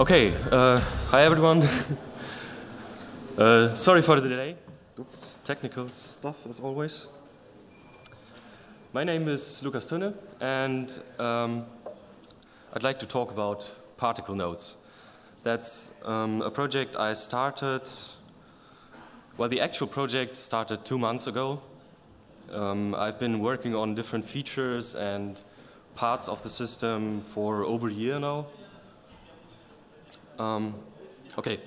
Okay, hi everyone. Sorry for the delay. Oops, technical stuff as always. My name is Lukas Toenne, and I'd like to talk about particle nodes. That's a project I started, well, the actual project started 2 months ago. I've been working on different features and parts of the system for over a year now. Okay,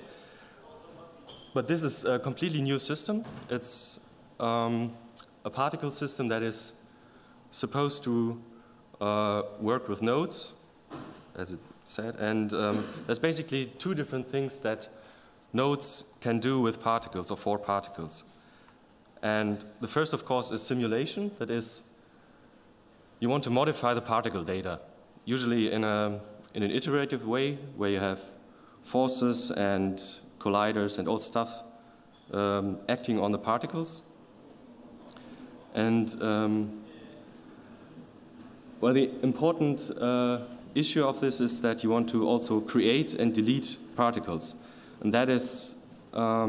but this is a completely new system. It's a particle system that is supposed to work with nodes, as it said, and there's basically two different things that nodes can do with particles, or for particles. And the first, of course, is simulation. That is, you want to modify the particle data, usually in an iterative way, where you have forces and colliders and all stuff acting on the particles. And well, the important issue of this is that you want to also create and delete particles, and that is a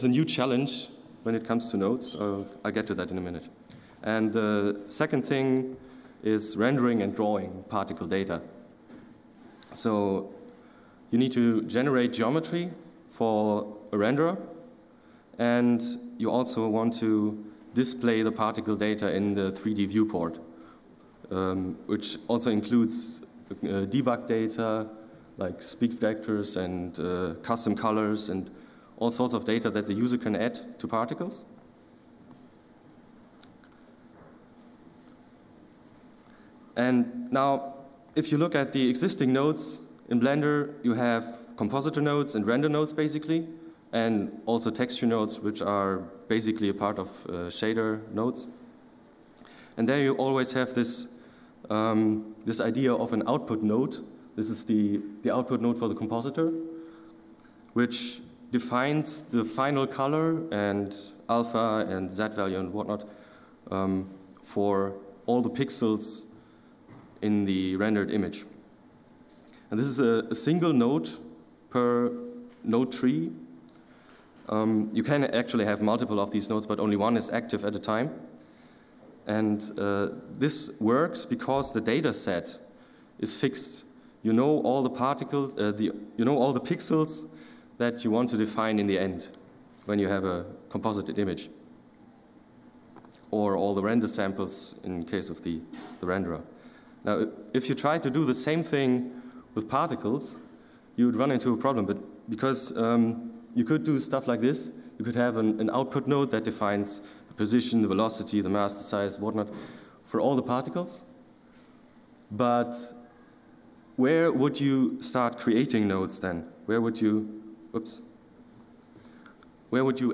new challenge when it comes to nodes. I'll get to that in a minute. And the second thing is rendering and drawing particle data. So you need to generate geometry for a renderer, and you also want to display the particle data in the 3D viewport, which also includes debug data like speed vectors and custom colors and all sorts of data that the user can add to particles. And now, if you look at the existing nodes in Blender, you have compositor nodes and render nodes, basically, and also texture nodes, which are basically a part of shader nodes. And there you always have this, this idea of an output node. This is the output node for the compositor, which defines the final color and alpha and Z value and whatnot for all the pixels in the rendered image. And this is a single node per node tree. You can actually have multiple of these nodes, but only one is active at a time. And this works because the data set is fixed. You know all the particles, you know all the pixels that you want to define in the end when you have a composited image, or all the render samples in case of the renderer. Now, if you try to do the same thing with particles, you would run into a problem, but because you could do stuff like this. You could have an output node that defines the position, the velocity, the mass, the size, whatnot, for all the particles. But where would you start creating nodes then? Where would you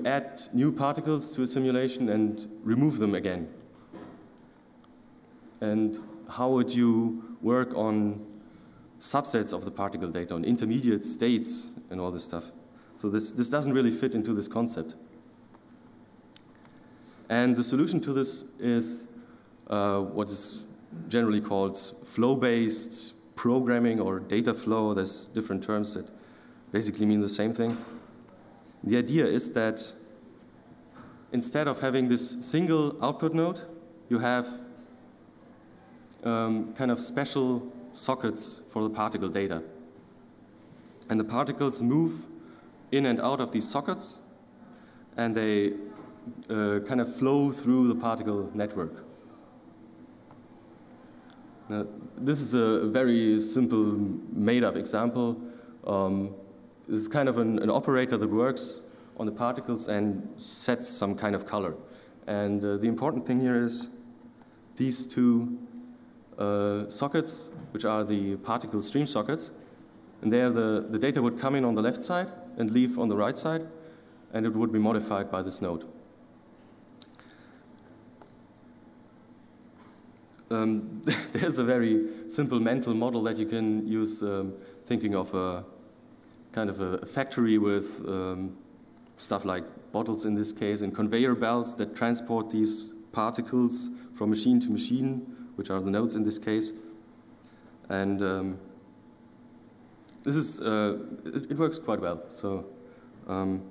add new particles to a simulation and remove them again? And how would you work on subsets of the particle data, on intermediate states and all this stuff? So this doesn't really fit into this concept. And the solution to this is what is generally called flow-based programming or data flow. There's different terms that basically mean the same thing. The idea is that instead of having this single output node, you have kind of special sockets for the particle data. And the particles move in and out of these sockets, and they kind of flow through the particle network. Now, this is a very simple made-up example. This is kind of an operator that works on the particles and sets some kind of color. And the important thing here is these two sockets, which are the particle stream sockets. And there the data would come in on the left side and leave on the right side, and it would be modified by this node. There's a very simple mental model that you can use, thinking of a kind of a factory with stuff like bottles in this case, and conveyor belts that transport these particles from machine to machine, which are the nodes in this case. And this is, it works quite well. So don't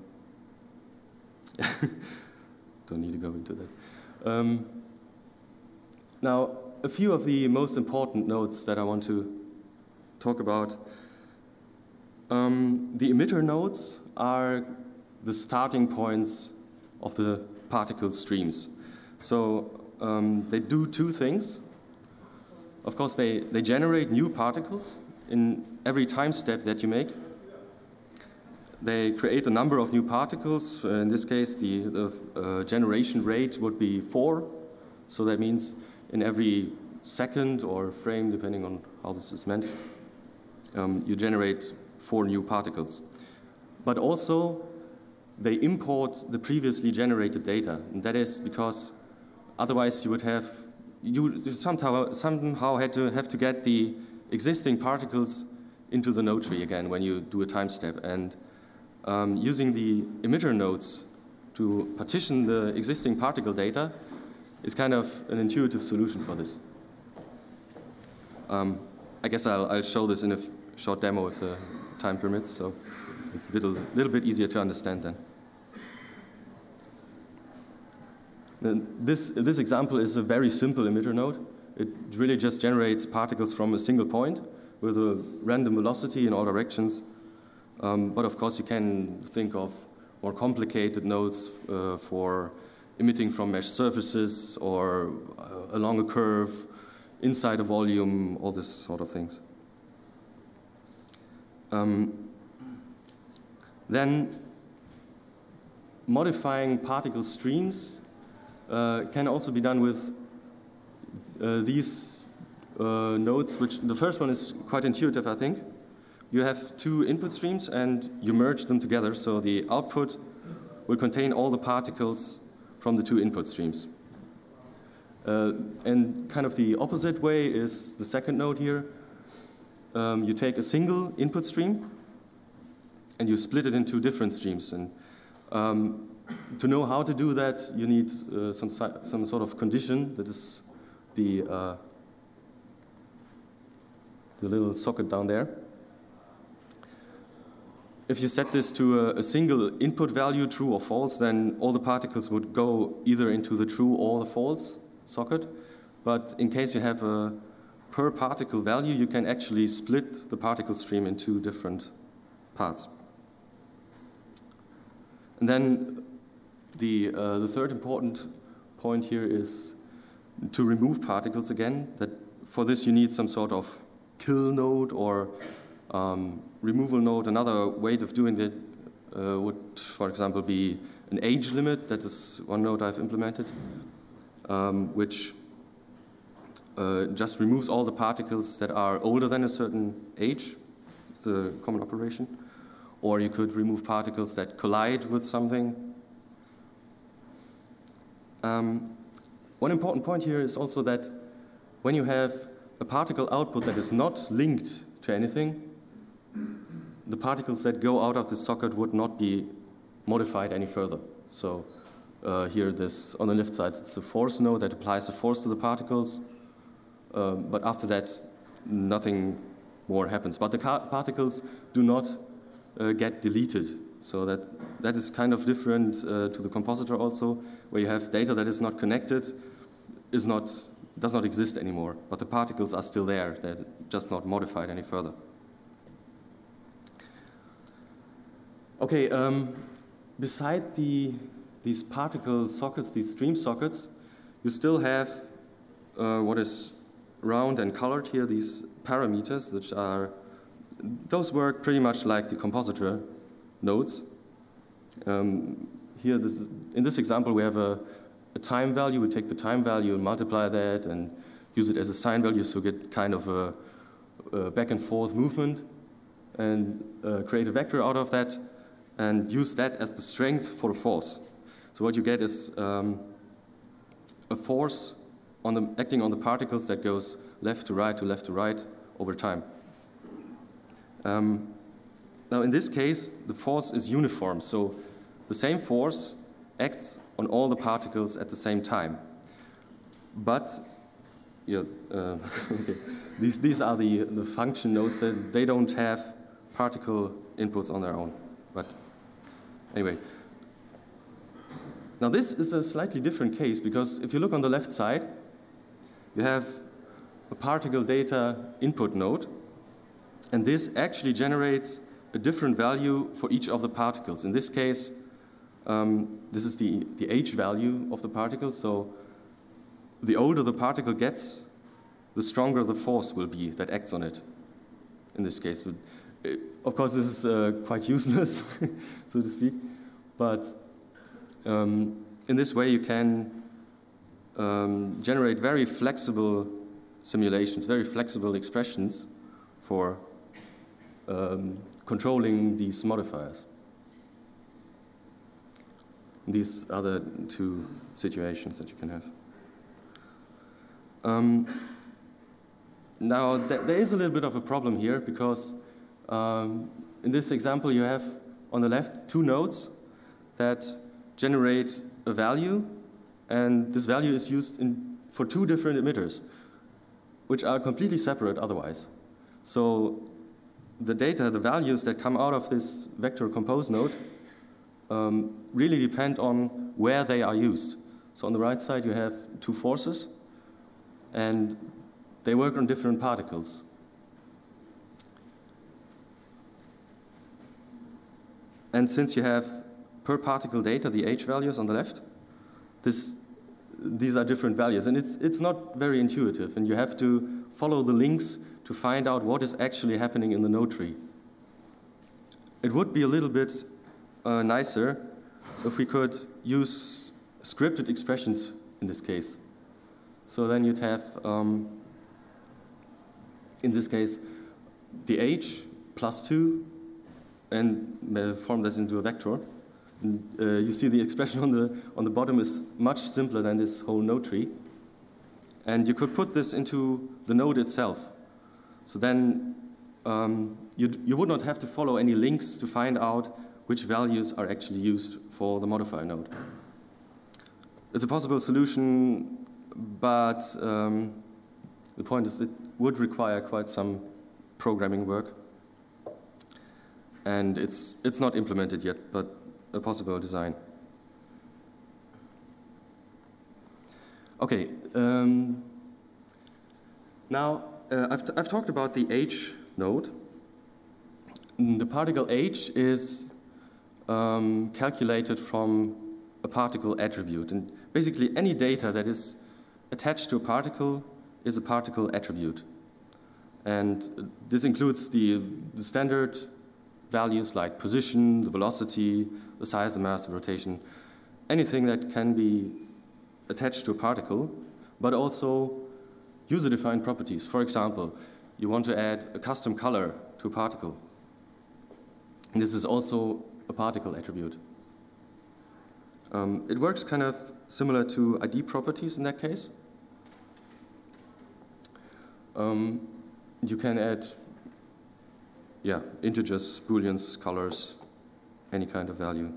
need to go into that. Now, a few of the most important nodes that I want to talk about. The emitter nodes are the starting points of the particle streams. So they do two things. Of course, they generate new particles in every time step that you make. They create a number of new particles. In this case, the generation rate would be 4. So that means in every second or frame, depending on how this is meant, you generate 4 new particles. But also, they import the previously generated data. And that is because otherwise you would have, you somehow have to get the existing particles into the node tree again when you do a time step. And using the emitter nodes to partition the existing particle data is kind of an intuitive solution for this. I guess I'll show this in a short demo if the time permits, so it's a little bit easier to understand then. This example is a very simple emitter node. It really just generates particles from a single point with a random velocity in all directions. But of course, you can think of more complicated nodes for emitting from mesh surfaces or along a curve, inside a volume, all this sort of things. Then modifying particle streams can also be done with these nodes, which the first one is quite intuitive, I think. You have 2 input streams and you merge them together, so the output will contain all the particles from the 2 input streams. And kind of the opposite way is the second node here. You take a single input stream and you split it into different streams. And to know how to do that, you need some sort of condition. That is the little socket down there. If you set this to a single input value, true or false, then all the particles would go either into the true or the false socket. But in case you have a per particle value, you can actually split the particle stream into different parts. And then the third important point here is to remove particles again. That for this you need some sort of kill node or removal node. Another way of doing that would, for example, be an age limit. That is one node I've implemented, which just removes all the particles that are older than a certain age. It's a common operation. Or you could remove particles that collide with something. One important point here is also that when you have a particle output that is not linked to anything, the particles that go out of the socket would not be modified any further. So here, this on the left side, it's a force node that applies a force to the particles. But after that, nothing more happens. But the particles do not get deleted. So that is kind of different to the compositor also, where you have data that is not connected, does not exist anymore. But the particles are still there. They're just not modified any further. Okay, beside these particle sockets, these stream sockets, you still have what is round and colored here, these parameters, which are, those work pretty much like the compositor nodes. Here, in this example, we have a time value. We take the time value and multiply that and use it as a sign value, so get kind of a back and forth movement, and create a vector out of that, and use that as the strength for a force. So what you get is a force acting on the particles that goes left to right over time. Now in this case, the force is uniform, so the same force acts on all the particles at the same time. But yeah, okay. These are the function nodes that they don't have particle inputs on their own. But anyway. Now this is a slightly different case, because if you look on the left side, you have a particle data input node, and this actually generates a different value for each of the particles. In this case, this is the h value of the particle, so the older the particle gets, the stronger the force will be that acts on it, in this case. Of course, this is quite useless, so to speak, but in this way you can generate very flexible simulations, very flexible expressions for controlling these modifiers. These are the two situations that you can have. Now, there is a little bit of a problem here, because in this example you have on the left two nodes that generate a value, and this value is used for two different emitters, which are completely separate otherwise. So the data, the values that come out of this vector compose node really depend on where they are used. So on the right side you have two forces, and they work on different particles. And since you have per particle data, the h values on the left, these are different values, and it's not very intuitive, and you have to follow the links to find out what is actually happening in the node tree. It would be a little bit nicer if we could use scripted expressions in this case. So then you'd have, in this case, the h plus 2, and form this into a vector. And, you see the expression on the bottom is much simpler than this whole node tree. And you could put this into the node itself. So then you would not have to follow any links to find out which values are actually used for the modifier node. It's a possible solution, but the point is it would require quite some programming work. And it's not implemented yet, but a possible design. Okay, now I've talked about the h node. The particle h is calculated from a particle attribute, and basically any data that is attached to a particle is a particle attribute. And this includes the standard values like position, the velocity, the size, the mass, the rotation, anything that can be attached to a particle, but also user-defined properties. For example, you want to add a custom color to a particle. And this is also a particle attribute. It works kind of similar to ID properties in that case. You can add integers, booleans, colors, any kind of value.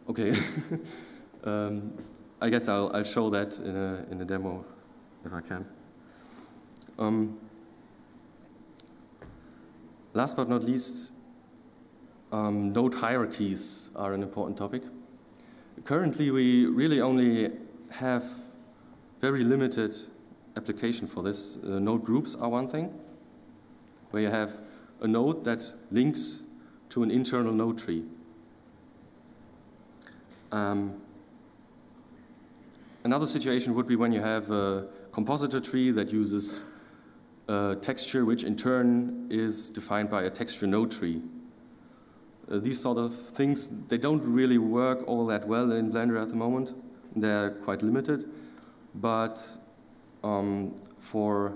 Okay, I guess I'll show that in a demo if I can. Last but not least, node hierarchies are an important topic. Currently, we really only have very limited application for this. Node groups are one thing, where you have a node that links to an internal node tree. Another situation would be when you have a compositor tree that uses a texture which in turn is defined by a texture node tree. These sort of things, they don't really work all that well in Blender at the moment. They're quite limited, but for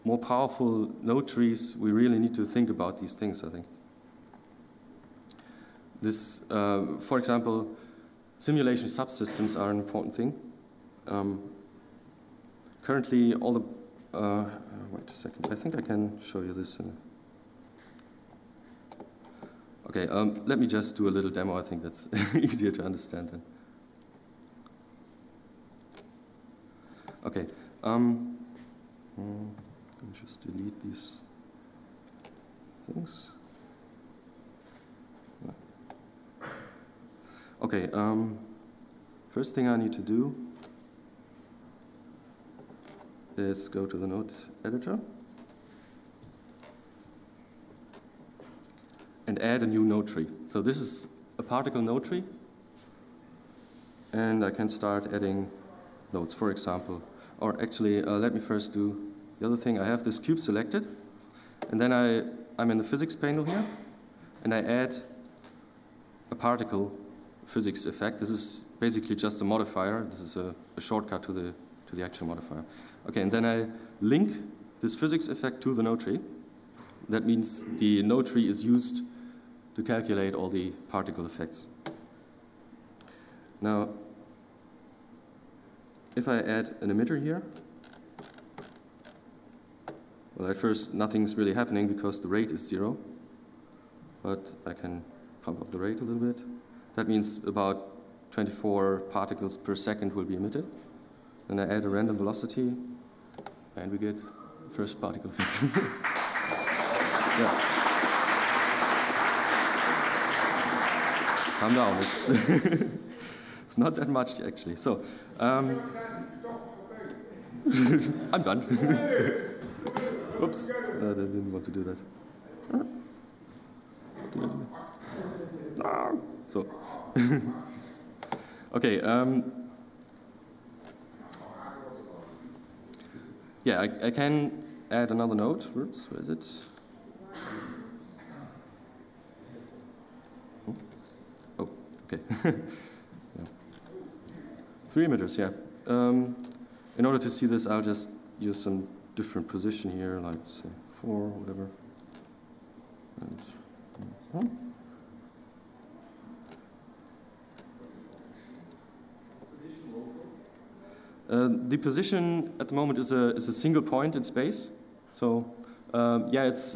more powerful node trees, we really need to think about these things, I think. This, for example, simulation subsystems are an important thing. Currently, all the... wait a second, I think I can show you this. Okay, let me just do a little demo. I think that's easier to understand then. Let me just delete these things. Okay, first thing I need to do is go to the node editor and add a new node tree. So this is a particle node tree, and I can start adding nodes, for example. Or actually, let me first do the other thing. I have this cube selected, and then I'm in the physics panel here, and I add a particle physics effect. This is basically just a modifier. This is a shortcut to the actual modifier. Okay, and then I link this physics effect to the node tree. That means the node tree is used to calculate all the particle effects. Now, if I add an emitter here, well, at first nothing's really happening because the rate is 0, but I can pump up the rate a little bit. That means about 24 particles per second will be emitted. Then I add a random velocity, and we get first particle effect. Yeah. Calm down, it's not that much actually. So, I'm done. Oops, I didn't want to do that. What did I do? No. So, okay. Yeah, I can add another node. Oops, where is it? Oh, okay. Yeah. 3 emitters, yeah. In order to see this, I'll just use some different position here, like say 4, whatever. And, the position at the moment is a single point in space, so yeah, it's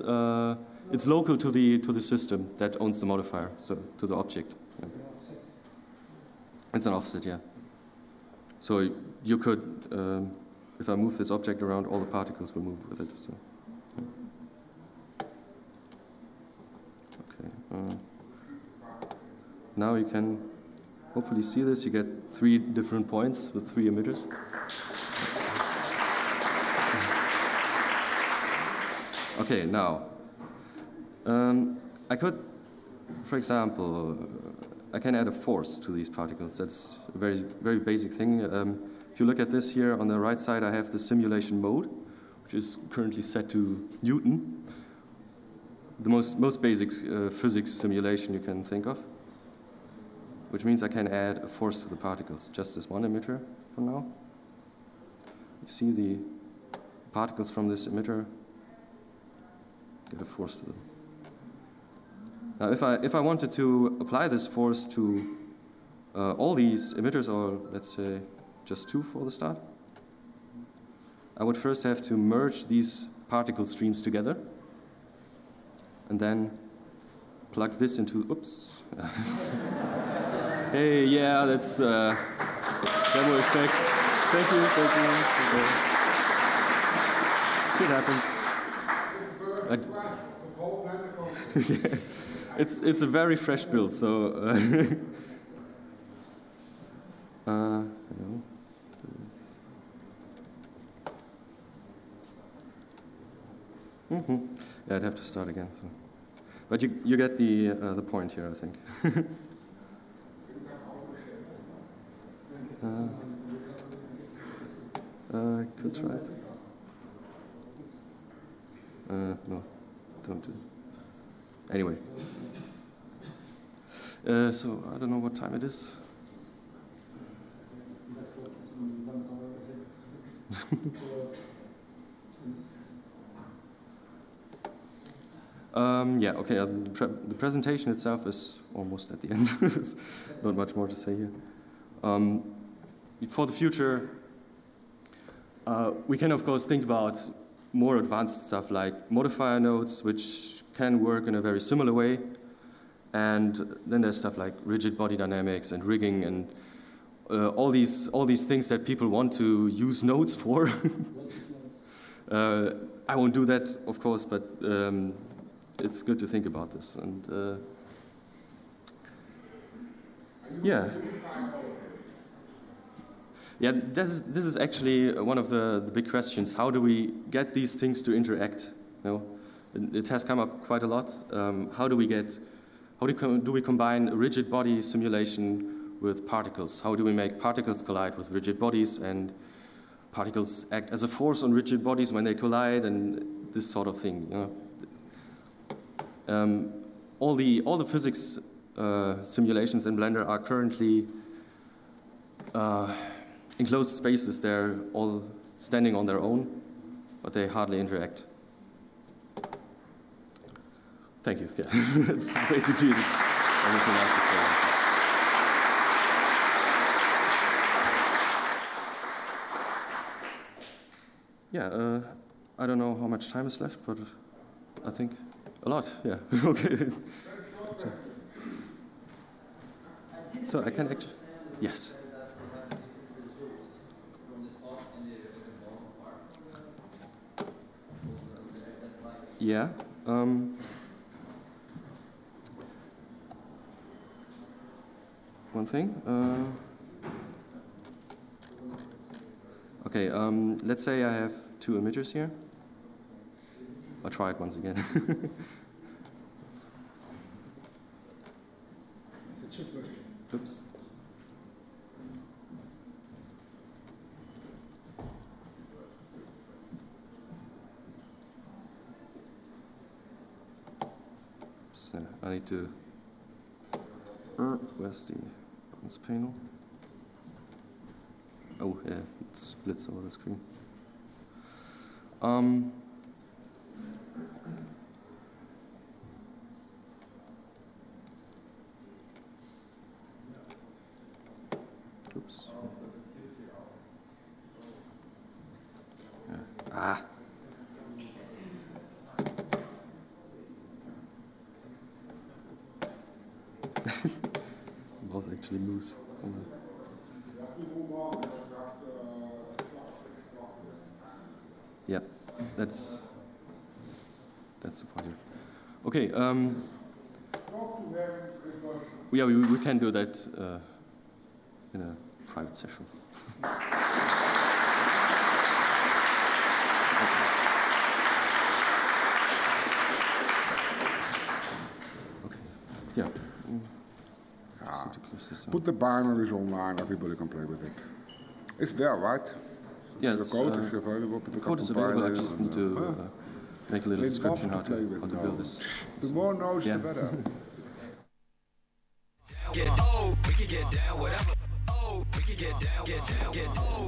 local to the system that owns the modifier, so to the object. Yeah. It's an offset, yeah. So you could, if I move this object around, all the particles will move with it. So. Okay. Now you can hopefully see this. You get 3 different points with 3 emitters. Okay, now, I could, for example, I can add a force to these particles. That's a very, very basic thing. If you look at this here on the right side, I have the simulation mode, which is currently set to Newton, the most basic physics simulation you can think of, which means I can add a force to the particles, just as one emitter for now. You see the particles from this emitter get a force to them. Now, if I wanted to apply this force to all these emitters, or let's say just 2 for the start, I would first have to merge these particle streams together, and then plug this into, oops. Hey, yeah, that's demo effect. Thank you. Shit happens. Yeah. It's a very fresh build, so you know, yeah, I'd have to start again. So. But you get the point here, I think. Could try it. No, don't do it. Anyway. So, I don't know what time it is. Yeah, okay, the presentation itself is almost at the end. There's not much more to say here. For the future, we can, of course, think about more advanced stuff like modifier nodes, which can work in a very similar way. And then there's stuff like rigid body dynamics and rigging and all these things that people want to use nodes for. I won't do that, of course, but it's good to think about this. And yeah. Yeah, this is actually one of the big questions. How do we get these things to interact? You know, it has come up quite a lot. How do we combine a rigid body simulation with particles? How do we make particles collide with rigid bodies, and particles act as a force on rigid bodies when they collide, and this sort of thing? You know? All the physics simulations in Blender are currently enclosed spaces. They're all standing on their own, but they hardly interact. Thank you. Yeah, that's basically everything I have to say. Yeah, I don't know how much time is left, but I think a lot. Yeah. Okay. So I can actually. Yes. Yeah. One thing. Okay. Let's say I have two emitters here. I'll try it once again. Oops. So I need to. Where's the buttons panel? Oh yeah, it splits over the screen. Oops. Yeah. Ah. Mouse actually moves. Yeah, that's the point here. Okay. Yeah, we can do that in a private session. Okay. Yeah. Put the binaries online, everybody can play with it. It's there, right? Yeah, the code is available. The code is available, I just need to make a little description how to build this. The more nodes, the better. Get old, we can get down, whatever. Oh, we can get down, get down, get old.